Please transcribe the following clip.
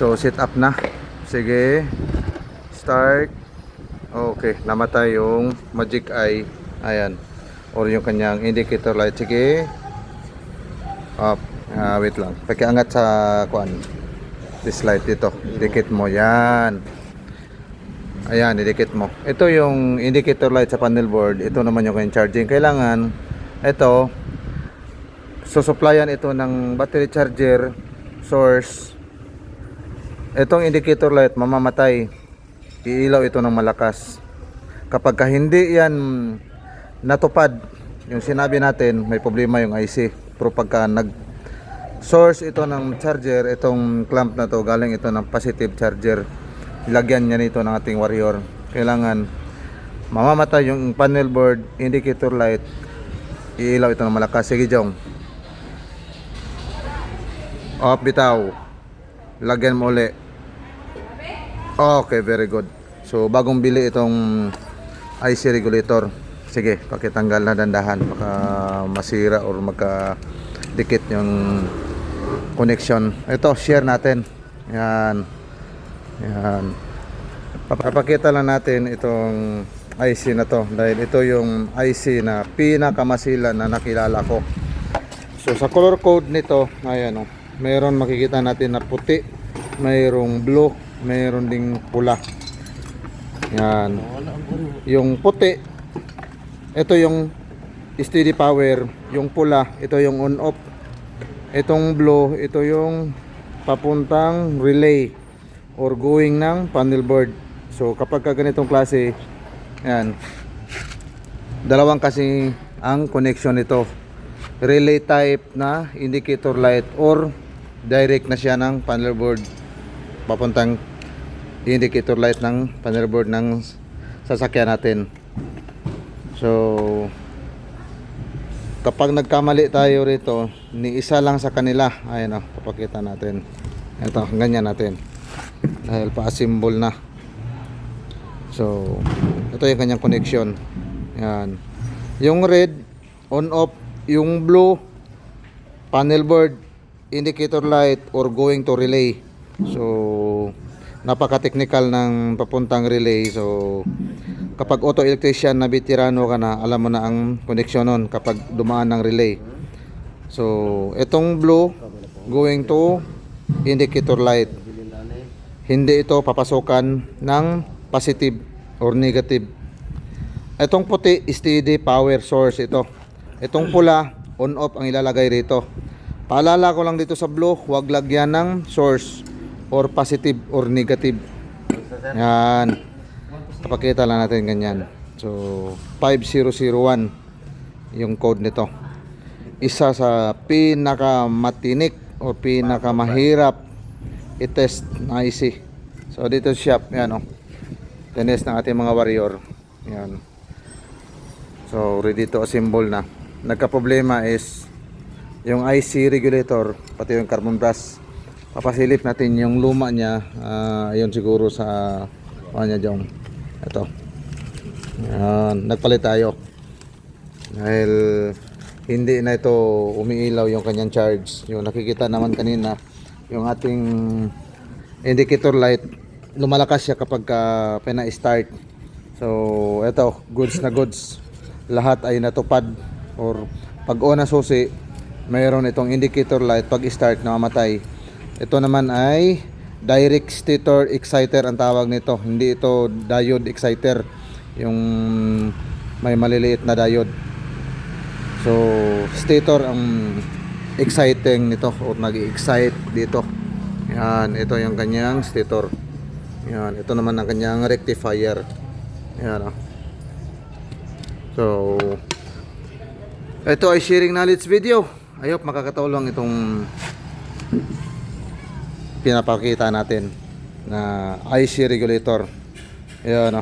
So set up na. Sige. Start. Okay, namatay yung magic eye. Ayan. Or yung kanyang indicator light. Sige. Up. Wait lang. Pakiangat sa kuan. This light dito. Dikit mo. Yan. Ayan, idikit mo. Ito yung indicator light sa panel board. Ito naman yung kanyang charging. Kailangan ito susupplyan ito ng battery charger source. Itong indicator light mamamatay. Iilaw ito ng malakas. Kapag hindi yan natupad, yung sinabi natin, may problema yung IC. Pero pagka nag source ito ng charger, itong clamp na to, galing ito ng positive charger, lagyan niya nito ng ating Warrior. Kailangan mamamatay yung panel board, indicator light, iilaw ito ng malakas. Sige Jong, off, bitaw, lagyan mo uli. Okay, very good. So bagong bili itong IC regulator. Sige, pakitanggal na dandahan, baka masira or magka-dikit yung connection. Ito, share natin. Yan. Yan. Papakita lang natin itong IC na to, dahil ito yung IC na pinakamasila na nakilala ko. So sa color code nito, ayan o, mayroon makikita natin na puti, mayroong blue, mayroon ding pula. Yan. Yung puti, ito yung steady power. Yung pula, ito yung on off. Itong blue, ito yung papuntang relay or going ng panel board. So kapag ganitong klase, yan, dalawang kasi ang connection nito. Relay type na indicator light or direct na siya ng panel board papuntang indicator light ng panel board ng sasakyan natin. So kapag nagkamali tayo rito, ni isa lang sa kanila, ayun o, papakita natin. Ito, ganyan natin dahil pa-symbol na. So ito yung kanyang connection. Yan. Yung red, on off. Yung blue, panel board, indicator light or going to relay. So napaka-technical ng papuntang relay. So kapag auto electrician na veterano ka na, alam mo na ang connection nun kapag dumaan ng relay. So itong blue going to indicator light, hindi ito papasokan ng positive or negative. Itong puti, steady power source ito. Itong pula, on off ang ilalagay rito. Paalala ko lang dito sa blue, huwag lagyan ng source or positive or negative. Yan. Kapakita lang natin ganyan. So 5001 yung code nito. Isa sa pinakamatinik o pinakamahirap i-test na IC. So dito shop, yan o. Tinest ng ating mga Warrior. Yan. So ready to assemble na. Nagka-problema is yung IC regulator, pati yung carbon brass. Papasilip natin yung luma niya. Ayun siguro sa niya dyan. Ito. Yan. Nagpalit tayo. Dahil hindi na ito umiilaw yung kanyang charge. Yung nakikita naman kanina, yung ating indicator light, lumalakas siya kapag pina-start. So ito, goods na goods. Lahat ay natupad. Or pag on na susi, mayroon itong indicator light. Pag start, namamatay. Ito naman ay direct stator exciter ang tawag nito. Hindi ito diode exciter, yung may maliliit na diode. So stator ang exciting nito o nag-excite dito. Yan, ito yung kanyang stator. Yan, ito naman ang kanyang rectifier. Yan. So ito ay sharing knowledge video. I hope makakatulong itong pinapakita natin na IC regulator. Yan.